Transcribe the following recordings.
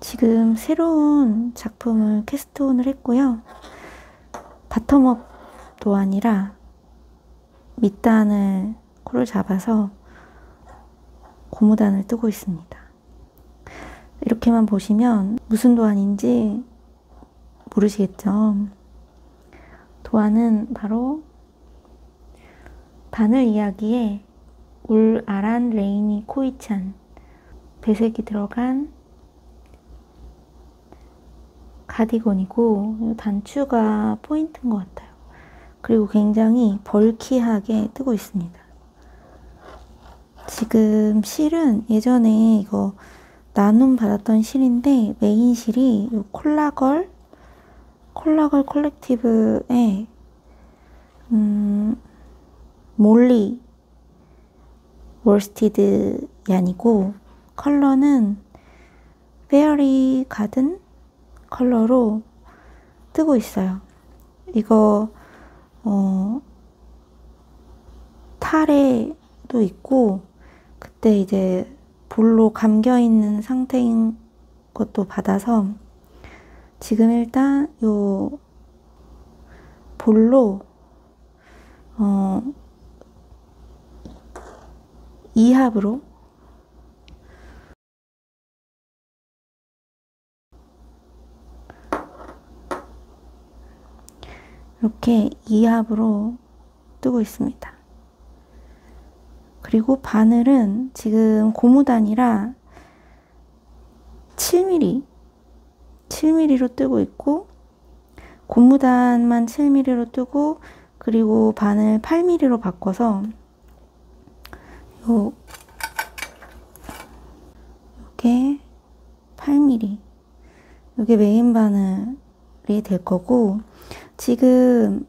지금 새로운 작품을 캐스트온을 했고요. 바텀업도 아니라 밑단을 콜을 잡아서 고무단을 뜨고 있습니다. 이렇게만 보시면 무슨 도안인지 모르시겠죠? 도안은 바로 바늘 이야기의 울 아란 레이니 코이찬, 배색이 들어간 가디건이고 단추가 포인트인 것 같아요. 그리고 굉장히 벌키하게 뜨고 있습니다. 지금 실은 예전에 이거 나눔 받았던 실인데 메인 실이 이 콜라걸 콜렉티브의 몰리 월스티드 얀이고 컬러는 페어리 가든 컬러로 뜨고 있어요. 이거 탈에도 있고 그때 이제 볼로 감겨있는 상태인 것도 받아서 지금 일단 요 볼로 2합으로 이렇게 2합으로 뜨고 있습니다. 그리고 바늘은 지금 고무단이라 7mm로 뜨고 있고 고무단만 7mm로 뜨고 그리고 바늘 8mm로 바꿔서 요게 8mm 요게 메인 바늘이 될 거고 지금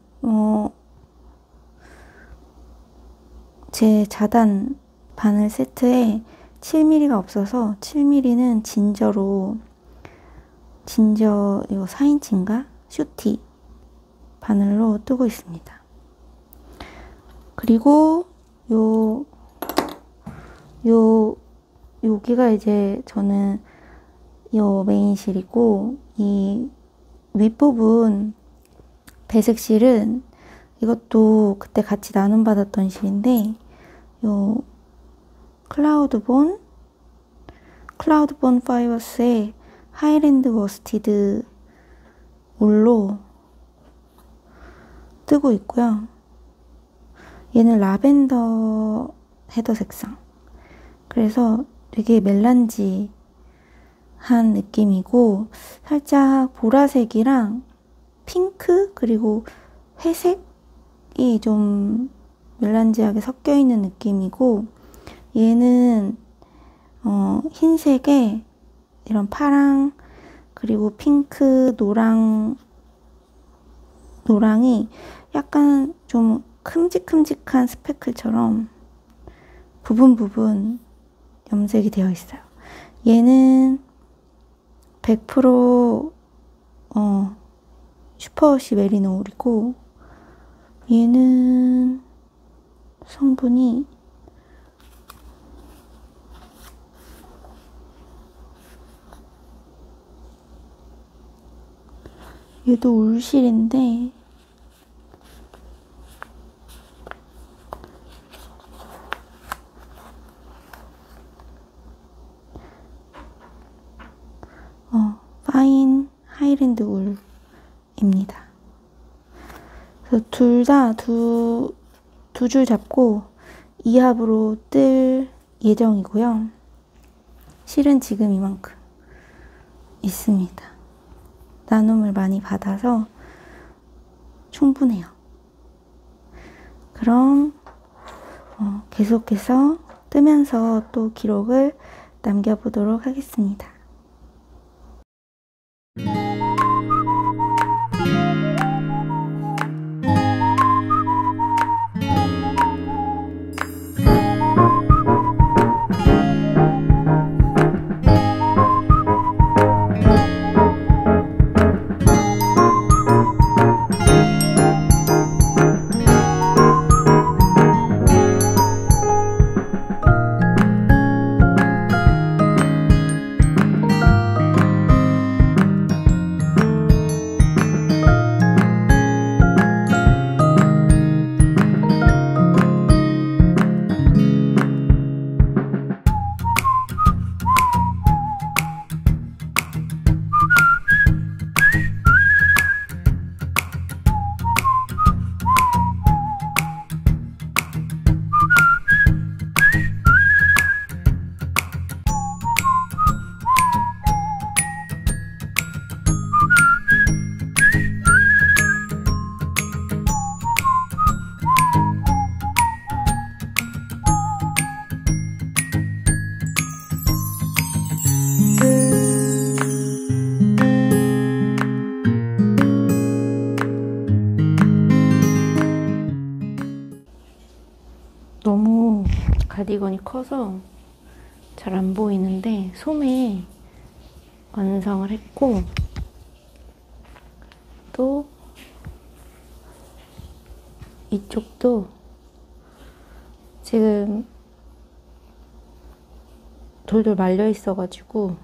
제 자단 바늘 세트에 7mm가 없어서 7mm는 진저 이거 4인치인가? 슈티 바늘로 뜨고 있습니다. 그리고 여기가 이제 저는 요 메인 실이고 이 윗부분 배색 실은 이것도 그때 같이 나눔 받았던 실인데 요 클라우드본 파이버스의 하이랜드 워스티드 울로 뜨고 있고요. 얘는 라벤더 헤더 색상. 그래서 되게 멜란지한 느낌이고 살짝 보라색이랑 핑크 그리고 회색이 좀 멜란지하게 섞여 있는 느낌이고 얘는 흰색에 이런 파랑 그리고 핑크 노랑이 약간 좀 큼직큼직한 스패클처럼 부분 염색이 되어 있어요. 얘는 100% 슈퍼워시 메리노울이고 얘는 성분이 얘도 울실인데 파인 하이랜드 울입니다. 그래서 둘 다 두 줄 잡고 2합으로 뜰 예정이고요. 실은 지금 이만큼 있습니다. 나눔을 많이 받아서 충분해요. 그럼 계속해서 뜨면서 또 기록을 남겨보도록 하겠습니다. 가디건이 커서 잘 안 보이는데 소매 완성을 했고, 또 이쪽도 지금 돌돌 말려 있어가지고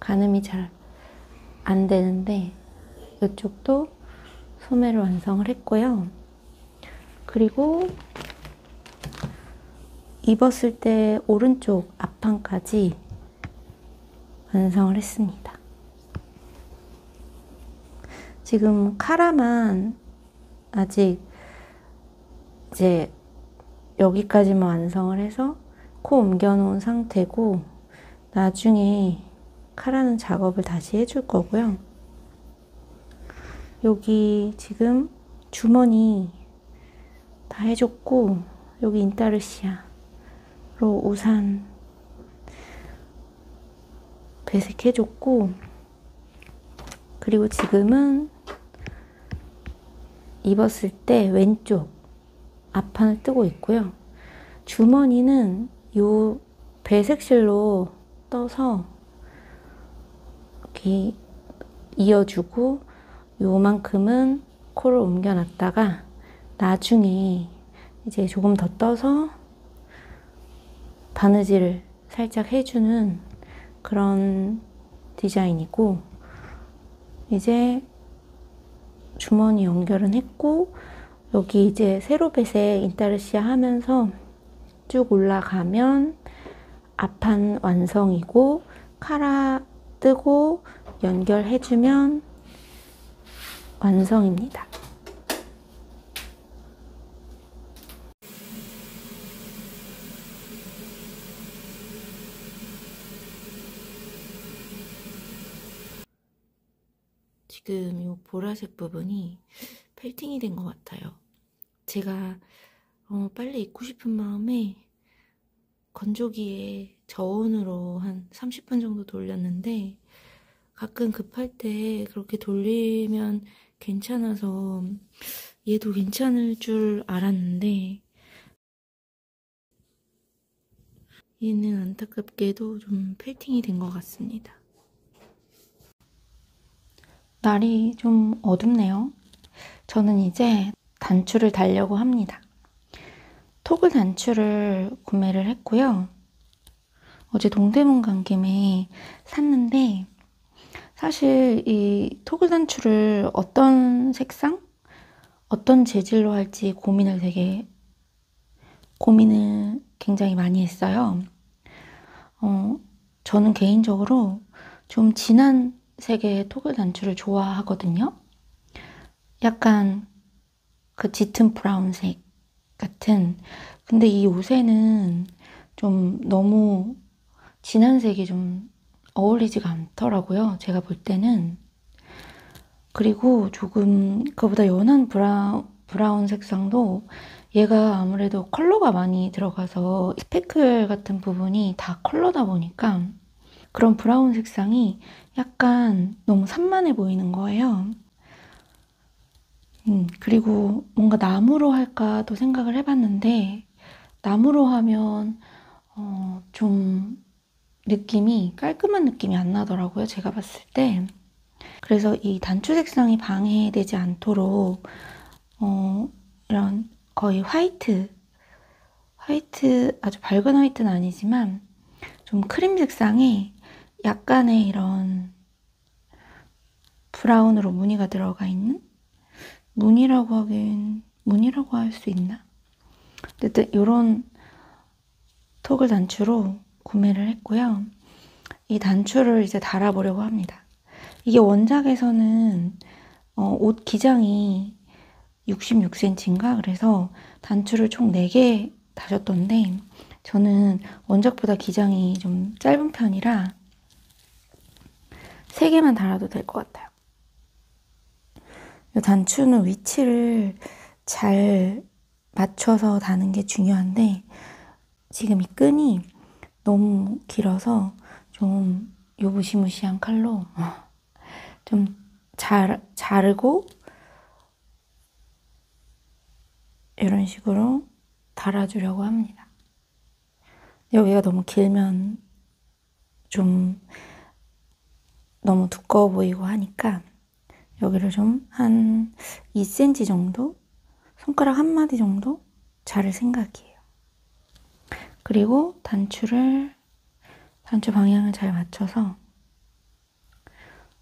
가늠이 잘 안 되는데 이쪽도 소매를 완성을 했고요. 그리고 입었을 때 오른쪽 앞판까지 완성을 했습니다. 지금 카라만 아직 이제 여기까지만 완성을 해서 코 옮겨 놓은 상태고, 나중에 카라는 작업을 다시 해줄 거고요. 여기 지금 주머니 다 해줬고, 여기 인타르시아로 우산 배색해줬고, 그리고 지금은 입었을 때 왼쪽 앞판을 뜨고 있고요. 주머니는 요 배색실로 떠서 이렇게 이어주고, 요만큼은 코를 옮겨놨다가 나중에 이제 조금 더 떠서 바느질을 살짝 해주는 그런 디자인이고, 이제 주머니 연결은 했고, 여기 이제 세로 배색 인타르시아 하면서 쭉 올라가면 앞판 완성이고, 카라 뜨고 연결해주면 완성입니다. 지금 이 보라색 부분이 펠팅이 된 것 같아요. 제가 빨리 입고 싶은 마음에 건조기에 저온으로 한 30분 정도 돌렸는데, 가끔 급할 때 그렇게 돌리면 괜찮아서 얘도 괜찮을 줄 알았는데, 얘는 안타깝게도 좀 펠팅이 된 것 같습니다. 날이 좀 어둡네요. 저는 이제 단추를 달려고 합니다. 토글 단추를 구매를 했고요. 어제 동대문 간 김에 샀는데, 사실 이 토글 단추를 어떤 색상, 어떤 재질로 할지 고민을 굉장히 많이 했어요. 저는 개인적으로 좀 진한 색의 토글 단추를 좋아하거든요. 약간 그 짙은 브라운색 같은. 근데 이 옷에는 좀 너무 진한 색이 좀 어울리지가 않더라고요, 제가 볼 때는. 그리고 조금 그보다 연한 브라운 색상도 얘가 아무래도 컬러가 많이 들어가서 스패클 같은 부분이 다 컬러다 보니까 그런 브라운 색상이 약간 너무 산만해 보이는 거예요. 그리고 뭔가 나무로 할까도 생각을 해봤는데, 나무로 하면 좀 느낌이, 깔끔한 느낌이 안 나더라고요, 제가 봤을 때. 그래서 이 단추 색상이 방해되지 않도록 이런 거의 화이트, 아주 밝은 화이트는 아니지만 좀 크림 색상에 약간의 이런 브라운으로 무늬가 들어가 있는, 무늬라고 할 수 있나? 어쨌든 이런 토글 단추로 구매를 했고요. 이 단추를 이제 달아보려고 합니다. 이게 원작에서는 옷 기장이 66cm인가? 그래서 단추를 총 4개 다셨던데, 저는 원작보다 기장이 좀 짧은 편이라 3개만 달아도 될 것 같아요. 이 단추는 위치를 잘 맞춰서 다는 게 중요한데, 지금 이 끈이 너무 길어서 좀 요 무시무시한 칼로 좀 자르고 이런 식으로 달아주려고 합니다. 여기가 너무 길면 좀 너무 두꺼워 보이고 하니까 여기를 좀 한 2cm 정도? 손가락 한 마디 정도 자를 생각이에요. 그리고 단추 방향을 잘 맞춰서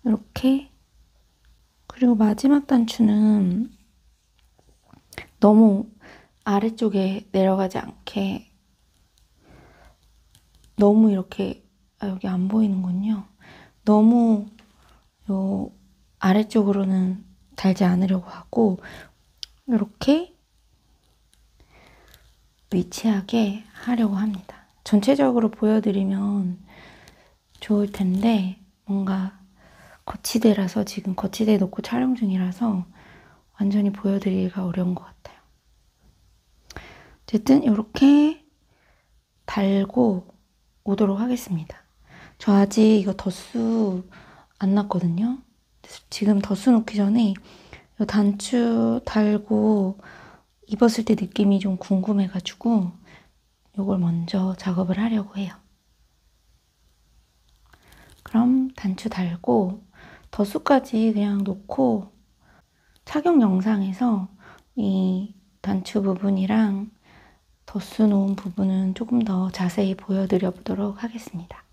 이렇게, 그리고 마지막 단추는 너무 아래쪽에 내려가지 않게 너무 이렇게, 여기 안 보이는군요. 너무 요 아래쪽으로는 달지 않으려고 하고 이렇게 위치하게 하려고 합니다. 전체적으로 보여드리면 좋을 텐데 뭔가 거치대라서, 지금 거치대에 놓고 촬영 중이라서 완전히 보여드리기가 어려운 것 같아요. 어쨌든 이렇게 달고 오도록 하겠습니다. 저 아직 이거 덧수 안 났거든요. 지금 덧수 놓기 전에 이 단추 달고 입었을 때 느낌이 좀 궁금해가지고 이걸 먼저 작업을 하려고 해요. 그럼 단추 달고 덧수까지 그냥 놓고 착용 영상에서 이 단추 부분이랑 덧수 놓은 부분은 조금 더 자세히 보여드려 보도록 하겠습니다.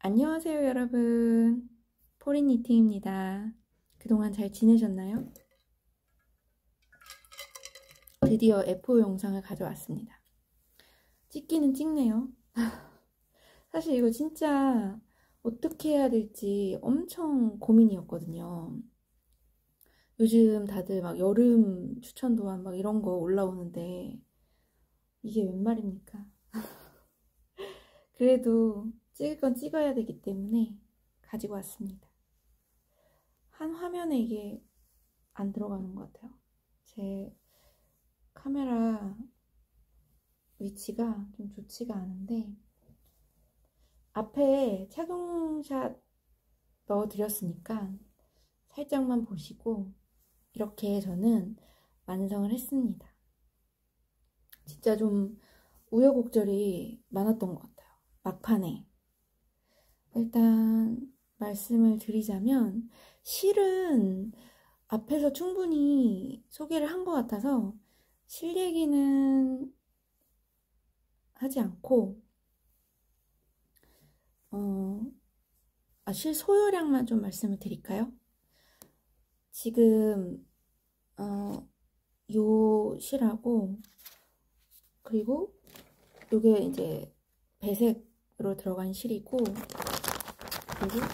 안녕하세요 여러분, 포린니팅입니다. 그동안 잘 지내셨나요? 드디어 F5 영상을 가져왔습니다. 찍기는 찍네요. 사실 이거 진짜 어떻게 해야 될지 엄청 고민이었거든요. 요즘 다들 막 여름 추천도안 막 이런 거 올라오는데 이게 웬 말입니까? 그래도 찍을 건 찍어야 되기 때문에 가지고 왔습니다. 한 화면에 이게 안 들어가는 것 같아요. 제 카메라 위치가 좀 좋지가 않은데 앞에 착용샷 넣어드렸으니까 살짝만 보시고 이렇게 저는 완성을 했습니다. 진짜 좀 우여곡절이 많았던 것 같아요. 막판에. 일단 말씀을 드리자면 실은 앞에서 충분히 소개를 한 것 같아서 실 얘기는 하지 않고 실 소요량만 좀 말씀을 드릴까요? 지금 요 실하고 그리고 요게 이제 배색으로 들어간 실이고 그리고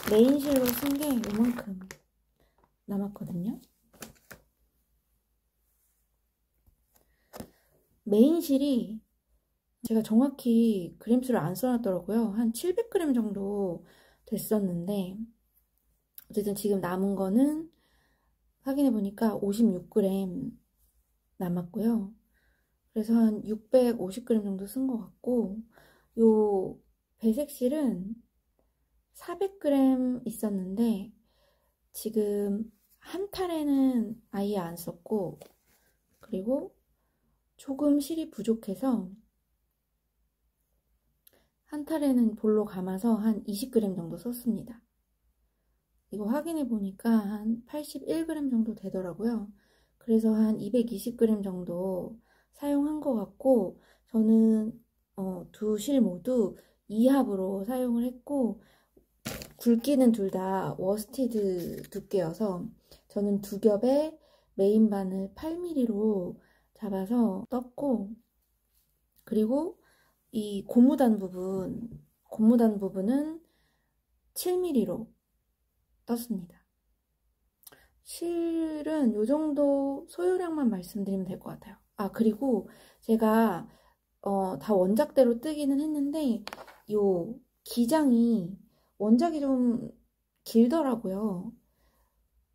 메인 실로 쓴 게 요만큼 남았거든요. 메인 실이 제가 정확히 그램수를 안 써놨더라고요. 한 700g 정도 됐었는데 어쨌든 지금 남은 거는 확인해 보니까 56g 남았고요. 그래서 한 650g 정도 쓴 것 같고 요 배색실은 400g 있었는데 지금 한 탈에는 아예 안 썼고 그리고 조금 실이 부족해서 한 탈에는 볼로 감아서 한 20g 정도 썼습니다. 이거 확인해 보니까 한 81g 정도 되더라고요. 그래서 한 220g 정도 사용한 것 같고 저는 두 실 모두 2합으로 사용을 했고 굵기는 둘 다 워스티드 두께여서 저는 두 겹에 메인 바늘 8mm로 잡아서 떴고 그리고 이 고무단 부분은 7mm로 떴습니다. 실은 이 정도 소요량만 말씀드리면 될 것 같아요. 그리고 제가 다 원작대로 뜨기는 했는데 요 기장이 원작이 좀 길더라고요.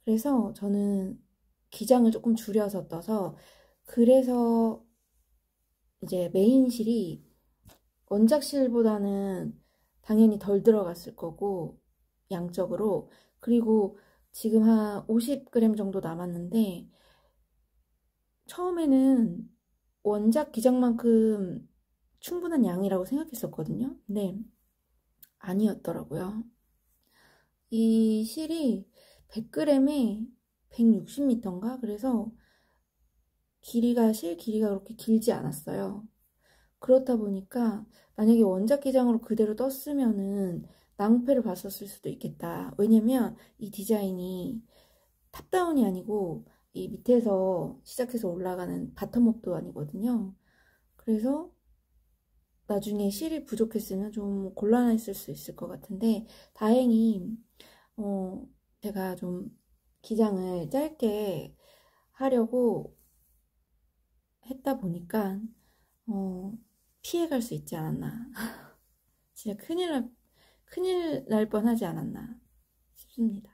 그래서 저는 기장을 조금 줄여서 떠서, 그래서 이제 메인실이 원작실보다는 당연히 덜 들어갔을 거고, 양적으로. 그리고 지금 한 50g 정도 남았는데, 처음에는 원작 기장만큼 충분한 양이라고 생각했었거든요. 근데 아니었더라고요. 이 실이 100g에 160m인가? 그래서 실 길이가 그렇게 길지 않았어요. 그렇다 보니까 만약에 원작 기장으로 그대로 떴으면은 낭패를 봤었을 수도 있겠다. 왜냐면 이 디자인이 탑다운이 아니고 이 밑에서 시작해서 올라가는 바텀업도 아니거든요. 그래서 나중에 실이 부족했으면 좀 곤란했을 수 있을 것 같은데, 다행히 제가 좀 기장을 짧게 하려고 했다 보니까 피해갈 수 있지 않았나. 진짜 큰일 날 뻔하지 않았나 싶습니다.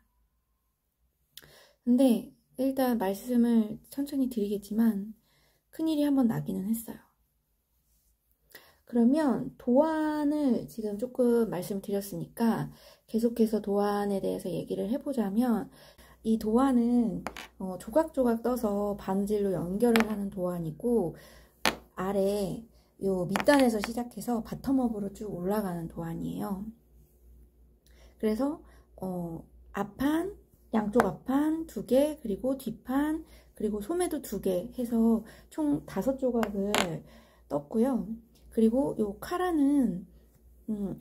근데 일단 말씀을 천천히 드리겠지만 큰일이 한번 나기는 했어요. 그러면 도안을 지금 조금 말씀을 드렸으니까 계속해서 도안에 대해서 얘기를 해보자면, 이 도안은 조각조각 떠서 바느질로 연결을 하는 도안이고, 아래 요 밑단에서 시작해서 바텀업으로 쭉 올라가는 도안이에요. 그래서 앞판, 양쪽 앞판 2개, 그리고 뒷판, 그리고 소매도 2개 해서 총 5조각을 떴고요. 그리고 요 카라는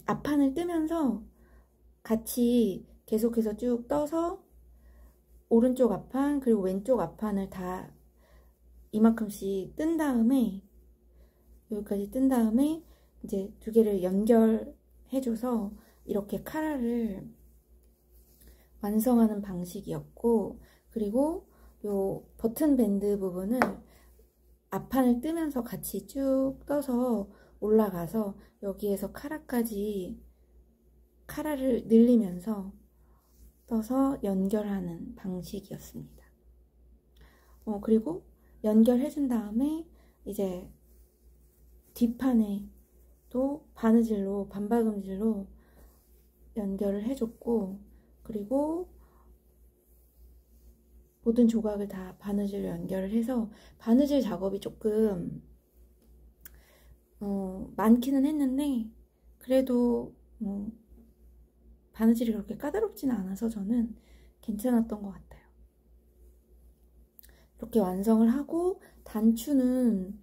앞판을 뜨면서 같이 계속해서 쭉 떠서 오른쪽 앞판 그리고 왼쪽 앞판을 다 이만큼씩 뜬 다음에, 여기까지 뜬 다음에 이제 2개를 연결해줘서 이렇게 카라를 완성하는 방식이었고, 그리고 요 버튼 밴드 부분을 앞판을 뜨면서 같이 쭉 떠서 올라가서 여기에서 카라를 늘리면서 떠서 연결하는 방식이었습니다. 그리고 연결해준 다음에 이제 뒷판에 또 반바금질로 연결을 해줬고, 그리고 모든 조각을 다 바느질로 연결을 해서, 바느질 작업이 조금 많기는 했는데 그래도 바느질이 그렇게 까다롭지는 않아서 저는 괜찮았던 것 같아요. 이렇게 완성을 하고, 단추는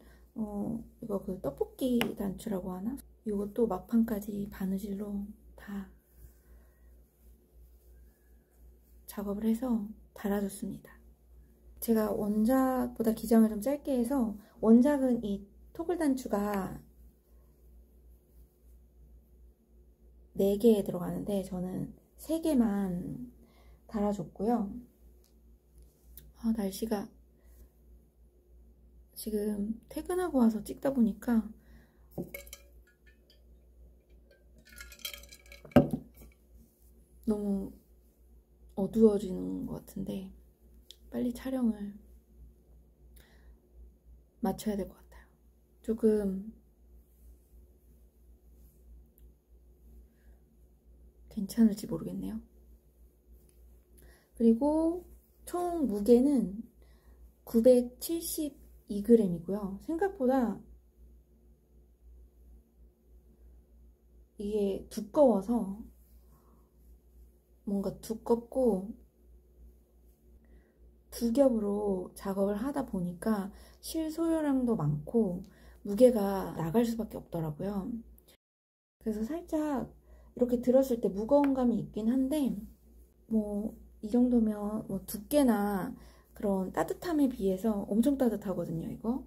이거 그 떡볶이 단추라고 하나? 이것도 막판까지 바느질로 다 작업을 해서 달아줬습니다. 제가 원작보다 기장을 좀 짧게 해서, 원작은 이 토글 단추가 4개 들어가는데 저는 3개만 달아줬고요. 날씨가 지금 퇴근하고 와서 찍다 보니까 너무 어두워지는 것 같은데 빨리 촬영을 마쳐야 될 것 같아요. 조금 괜찮을지 모르겠네요. 그리고 총 무게는 972g이고요. 생각보다 이게 두꺼워서, 뭔가 두껍고 2겹으로 작업을 하다 보니까 실 소요량도 많고 무게가 나갈 수밖에 없더라고요. 그래서 살짝 이렇게 들었을 때 무거운 감이 있긴 한데, 이 정도면 두께나 그런 따뜻함에 비해서 엄청 따뜻하거든요, 이거.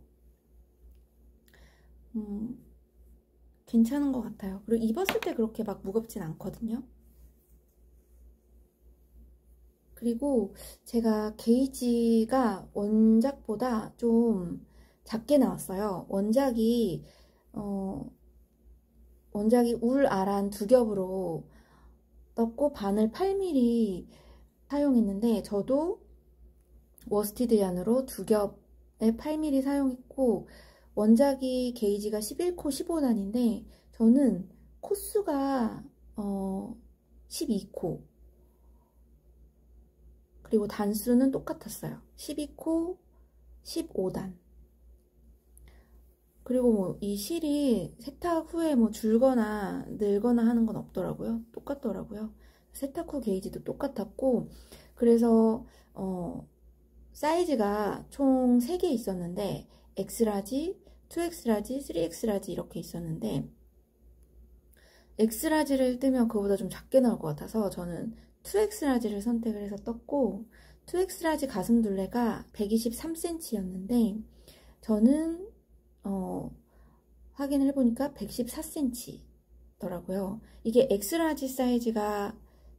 괜찮은 것 같아요. 그리고 입었을 때 그렇게 막 무겁진 않거든요. 그리고 제가 게이지가 원작보다 좀 작게 나왔어요. 원작이 울 아란 두 겹으로 떴고 바늘 8mm 사용했는데, 저도 워스티드 얀으로 두 겹에 8mm 사용했고, 원작이 게이지가 11코 15단인데 저는 코수가 12코, 그리고 단수는 똑같았어요. 12코 15단. 그리고 뭐 이 실이 세탁 후에 뭐 줄거나 늘거나 하는 건 없더라고요. 똑같더라고요. 세탁 후 게이지도 똑같았고, 그래서 사이즈가 총 3개 있었는데 X라지, 2X라지, 3X라지 이렇게 있었는데, X라지를 뜨면 그거보다 좀 작게 나올 것 같아서 저는 2X라지를 선택을 해서 떴고, 2X라지 가슴둘레가 123cm였는데 저는 확인을 해보니까 114cm 더라고요. 이게 X라지 사이즈가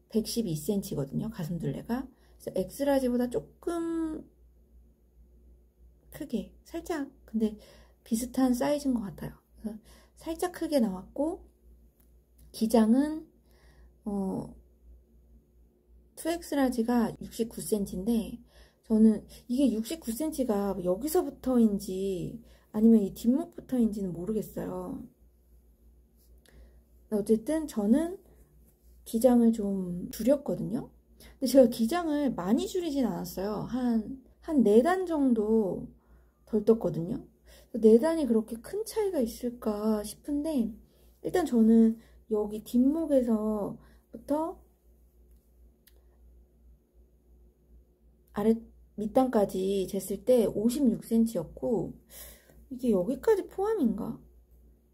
112cm거든요, 가슴둘레가. 그래서 X라지보다 조금 크게, 살짝, 근데 비슷한 사이즈인 것 같아요. 그래서 살짝 크게 나왔고, 기장은 2X라지가 69cm인데 저는 이게 69cm가 여기서부터인지 아니면 이 뒷목부터인지는 모르겠어요. 어쨌든 저는 기장을 좀 줄였거든요. 근데 제가 기장을 많이 줄이진 않았어요. 한 4단 정도 덜 떴거든요. 4단이 그렇게 큰 차이가 있을까 싶은데, 일단 저는 여기 뒷목에서부터 아래 밑단까지 쟀을 때 56cm였고, 이게 여기까지 포함인가?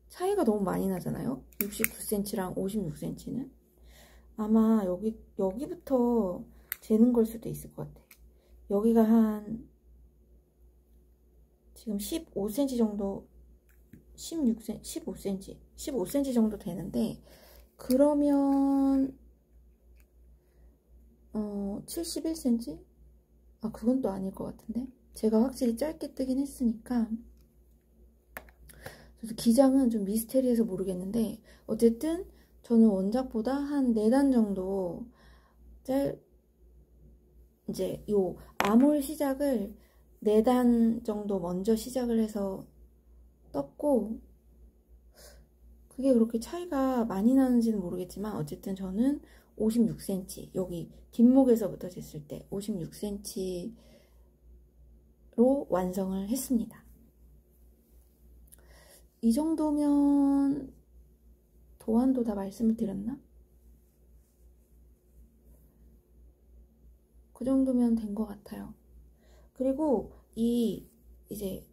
차이가 너무 많이 나잖아요? 69cm랑 56cm는? 아마 여기부터 재는 걸 수도 있을 것 같아. 여기가 한 지금 15cm 정도, 16cm, 15cm 정도 되는데, 그러면 71cm? 아, 그건 또 아닐 것 같은데. 제가 확실히 짧게 뜨긴 했으니까. 그래서 기장은 좀 미스테리해서 모르겠는데, 어쨌든 저는 원작보다 한 4단 정도 이제 요 아몰 시작을 4단 정도 먼저 시작을 해서 떴고, 그게 그렇게 차이가 많이 나는지는 모르겠지만 어쨌든 저는 56cm, 여기 뒷목에서부터 쟀을 때 56cm로 완성을 했습니다. 이 정도면 도안도 다 말씀을 드렸나? 그 정도면 된 것 같아요. 그리고 이제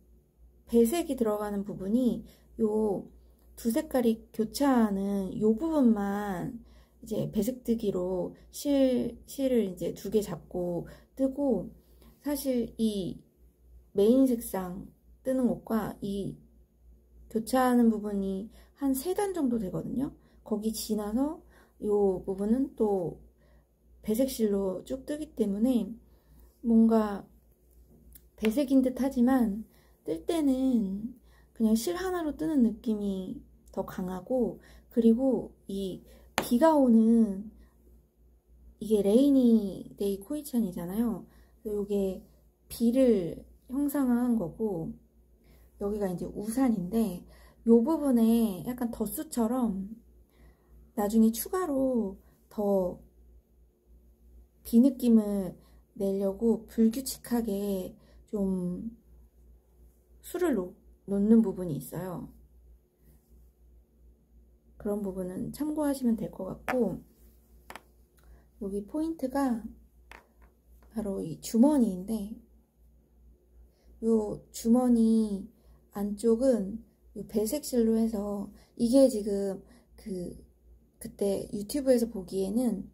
배색이 들어가는 부분이 요 두 색깔이 교차하는 요 부분만 이제 배색뜨기로 실을 이제 2개 잡고 뜨고, 사실 이 메인 색상 뜨는 것과 이 교차하는 부분이 한 3단 정도 되거든요. 거기 지나서 요 부분은 또 배색실로 쭉 뜨기 때문에 뭔가 배색인 듯 하지만 뜰 때는 그냥 실 하나로 뜨는 느낌이 더 강하고, 그리고 이 비가 오는, 이게 레이니 데이 코이찬이잖아요. 이게 비를 형상화한 거고, 여기가 이제 우산인데 이 부분에 약간 덧수처럼 나중에 추가로 더 비 느낌을 내려고 불규칙하게 좀 술을 놓는 부분이 있어요. 그런 부분은 참고하시면 될 것 같고, 여기 포인트가 바로 이 주머니인데, 이 주머니 안쪽은 이 배색실로 해서, 이게 지금 그때 유튜브에서 보기에는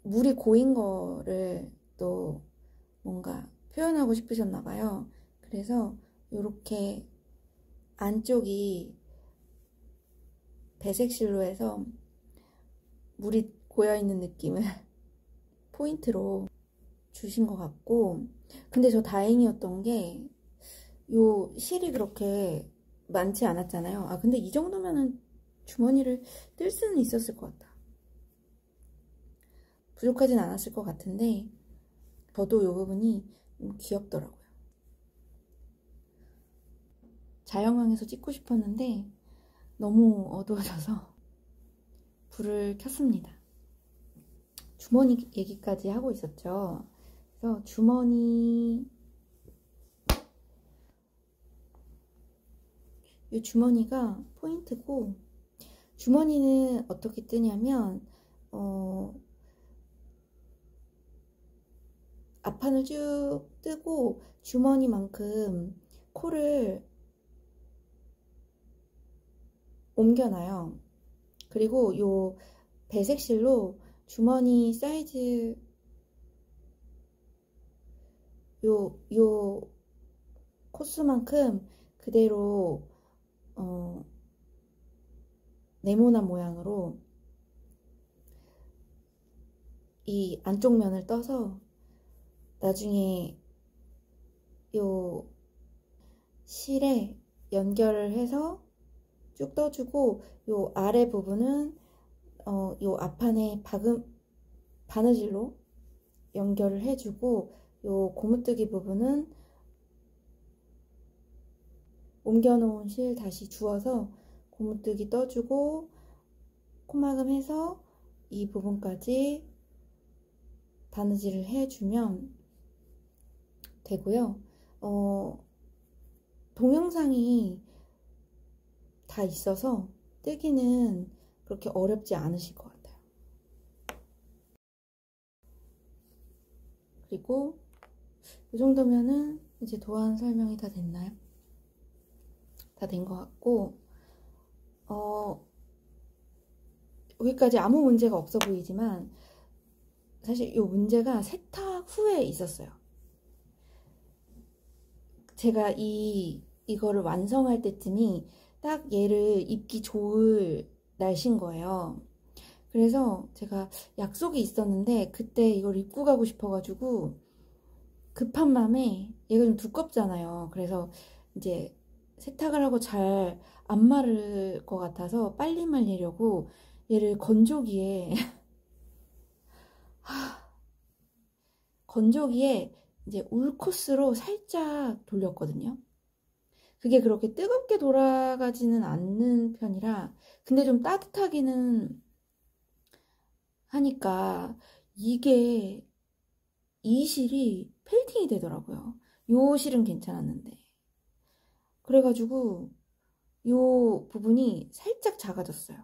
물이 고인 거를 또 뭔가 표현하고 싶으셨나봐요. 그래서 이렇게 안쪽이 배색실로 해서 물이 고여있는 느낌을 포인트로 주신 것 같고, 근데 저 다행이었던 게 요 실이 그렇게 많지 않았잖아요. 아, 근데 이 정도면은 주머니를 뜰 수는 있었을 것 같다. 부족하진 않았을 것 같은데, 저도 요 부분이 귀엽더라고요. 자연광에서 찍고 싶었는데, 너무 어두워져서 불을 켰습니다. 주머니 얘기까지 하고 있었죠. 그래서 이 주머니가 포인트고, 주머니는 어떻게 뜨냐면 앞판을 쭉 뜨고 주머니만큼 코를 옮겨놔요. 그리고 요 배색실로 주머니 사이즈 요 코스만큼 그대로 네모난 모양으로 이 안쪽 면을 떠서 나중에 요 실에 연결을 해서 쭉 떠주고, 요 아래 부분은 요 앞판에 바느질로 연결을 해주고, 요 고무뜨기 부분은 옮겨놓은 실 다시 주워서 고무뜨기 떠주고 코막음 해서 이 부분까지 바느질을 해주면 되고요. 동영상이 다 있어서 뜨기는 그렇게 어렵지 않으실 것 같아요. 그리고 이 정도면은 이제 도안 설명이 다 됐나요? 다 된 것 같고, 여기까지 아무 문제가 없어 보이지만 사실 이 문제가 세탁 후에 있었어요. 제가 이거를 완성할 때쯤이 딱 얘를 입기 좋을 날씨인 거예요. 그래서 제가 약속이 있었는데 그때 이걸 입고 가고 싶어가지고 급한 마음에, 얘가 좀 두껍잖아요. 그래서 이제 세탁을 하고 잘 안 마를 것 같아서 빨리 말리려고 얘를 건조기에 이제 울코스로 살짝 돌렸거든요. 그게 그렇게 뜨겁게 돌아가지는 않는 편이라, 근데 좀 따뜻하기는 하니까 이게 이 실이 펠팅이 되더라고요. 요 실은 괜찮았는데. 그래가지고 요 부분이 살짝 작아졌어요.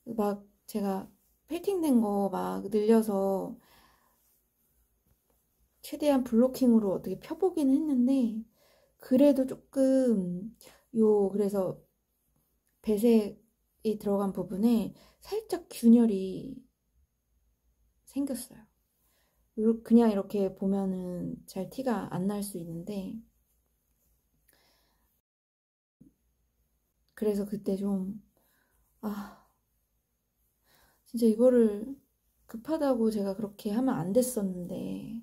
막 제가 펠팅된 거 막 늘려서 최대한 블로킹으로 어떻게 펴보긴 했는데, 그래도 조금 그래서 배색이 들어간 부분에 살짝 균열이 생겼어요. 그냥 이렇게 보면은 잘 티가 안 날 수 있는데, 그래서 그때 좀 진짜 이거를 급하다고 제가 그렇게 하면 안 됐었는데,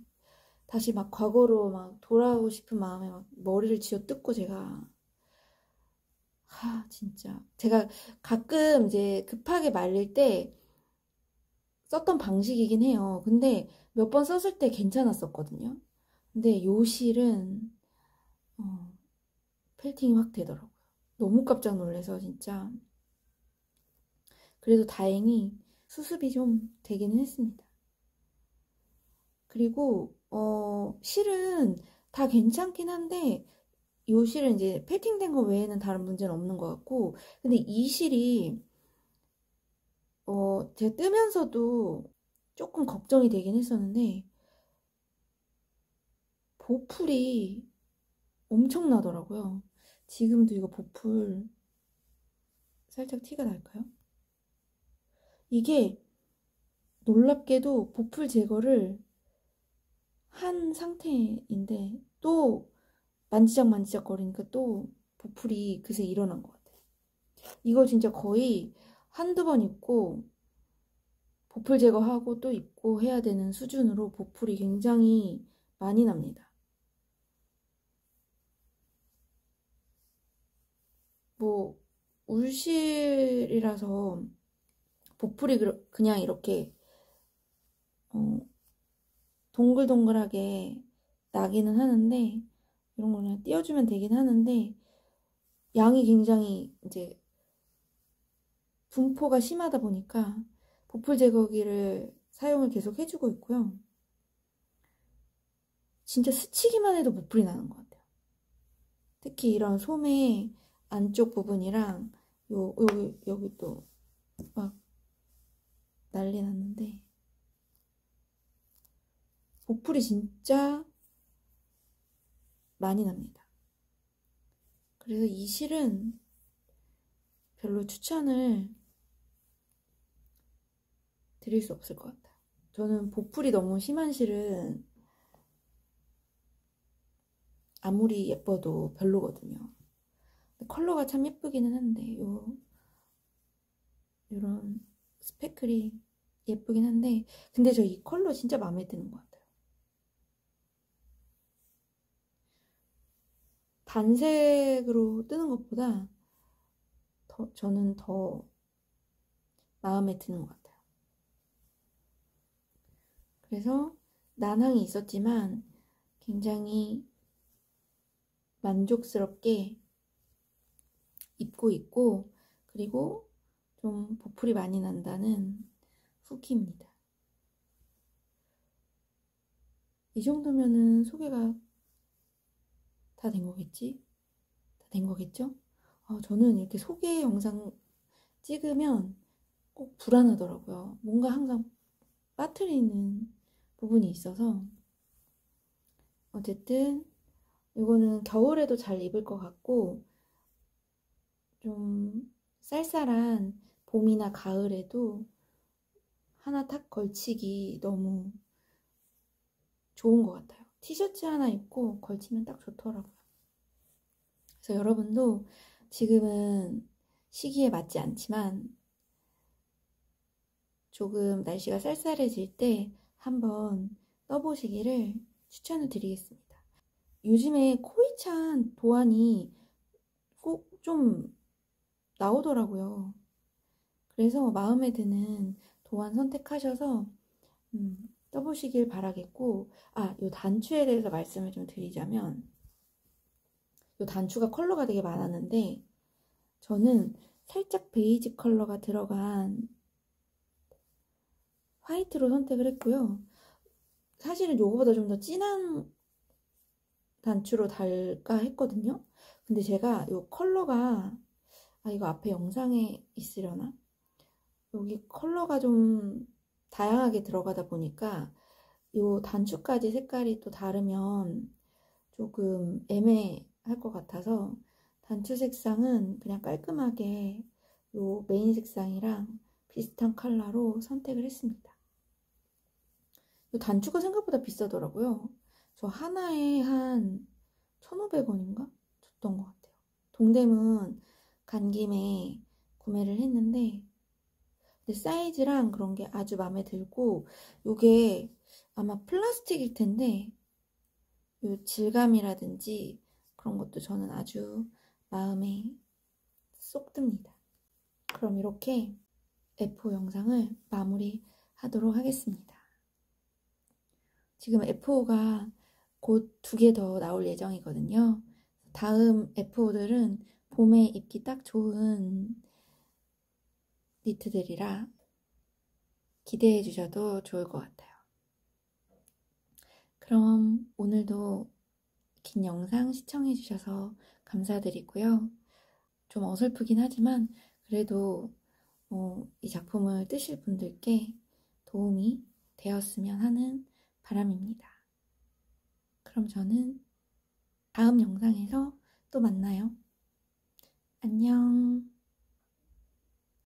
다시 막 과거로 막 돌아오고 싶은 마음에 막 머리를 쥐어뜯고 제가 진짜 제가 가끔 이제 급하게 말릴 때 썼던 방식이긴 해요. 근데 몇 번 썼을 때 괜찮았었거든요. 근데 요 실은 펠팅이 확 되더라고요. 너무 깜짝 놀라서 진짜. 그래도 다행히 수습이 좀 되기는 했습니다. 그리고 실은 다 괜찮긴 한데, 요 실은 이제 패팅된 거 외에는 다른 문제는 없는 것 같고, 근데 이 실이 제가 뜨면서도 조금 걱정이 되긴 했었는데, 보풀이 엄청나더라고요. 지금도 이거 보풀 살짝 티가 날까요? 이게 놀랍게도 보풀 제거를 한 상태인데 또 만지작 거리니까 또 보풀이 그새 일어난 것 같아요. 이거 진짜 거의 한두 번 입고 보풀 제거하고 또 입고 해야 되는 수준으로 보풀이 굉장히 많이 납니다. 뭐 울실이라서 보풀이 그냥 이렇게 동글동글하게 나기는 하는데, 이런 거 그냥 띄워주면 되긴 하는데, 양이 굉장히 이제 분포가 심하다 보니까 보풀 제거기를 사용을 계속 해주고 있고요. 진짜 스치기만 해도 보풀이 나는 것 같아요. 특히 이런 소매 안쪽 부분이랑 여기 또 막 난리 났는데, 보풀이 진짜 많이 납니다. 그래서 이 실은 별로 추천을 드릴 수 없을 것 같아요. 저는 보풀이 너무 심한 실은 아무리 예뻐도 별로거든요. 컬러가 참 예쁘기는 한데, 요런 스패클이 예쁘긴 한데, 근데 저 이 컬러 진짜 마음에 드는 것 같아요. 단색으로 뜨는 것보다 저는 더 마음에 드는 것 같아요. 그래서 난항이 있었지만 굉장히 만족스럽게 입고 있고, 그리고 좀 보풀이 많이 난다는 후기입니다. 이 정도면은 소개가 다 된 거겠지? 다 된 거겠죠? 저는 이렇게 소개 영상 찍으면 꼭 불안하더라고요. 뭔가 항상 빠뜨리는 부분이 있어서. 어쨌든 이거는 겨울에도 잘 입을 것 같고, 좀 쌀쌀한 봄이나 가을에도 하나 탁 걸치기 너무 좋은 것 같아요. 티셔츠 하나 입고 걸치면 딱 좋더라고요. 그래서 여러분도 지금은 시기에 맞지 않지만 조금 날씨가 쌀쌀해질 때 한번 떠보시기를 추천을 드리겠습니다. 요즘에 코이찬 도안이 꼭 좀 나오더라고요. 그래서 마음에 드는 도안 선택하셔서 떠보시길 바라겠고, 요 단추에 대해서 말씀을 좀 드리자면, 요 단추가 컬러가 되게 많았는데 저는 살짝 베이지 컬러가 들어간 화이트로 선택을 했고요. 사실은 요거보다 좀 더 진한 단추로 달까 했거든요. 근데 제가 요 컬러가, 이거 앞에 영상에 있으려나? 여기 컬러가 좀 다양하게 들어가다 보니까 요 단추까지 색깔이 또 다르면 조금 애매할 것 같아서 단추 색상은 그냥 깔끔하게 요 메인 색상이랑 비슷한 컬러로 선택을 했습니다. 요 단추가 생각보다 비싸더라고요. 저 하나에 한 1,500원인가? 줬던 것 같아요. 동대문 간 김에 구매를 했는데, 근데 사이즈랑 그런 게 아주 마음에 들고, 요게 아마 플라스틱일 텐데 요 질감이라든지 그런 것도 저는 아주 마음에 쏙 듭니다. 그럼 이렇게 F5 영상을 마무리하도록 하겠습니다. 지금 F5가 곧 2개 더 나올 예정이거든요. 다음 F5들은 봄에 입기 딱 좋은 니트들이라 기대해 주셔도 좋을 것 같아요. 그럼 오늘도 긴 영상 시청해 주셔서 감사드리고요. 좀 어설프긴 하지만 그래도 이 작품을 뜨실 분들께 도움이 되었으면 하는 바람입니다. 그럼 저는 다음 영상에서 또 만나요. 안녕.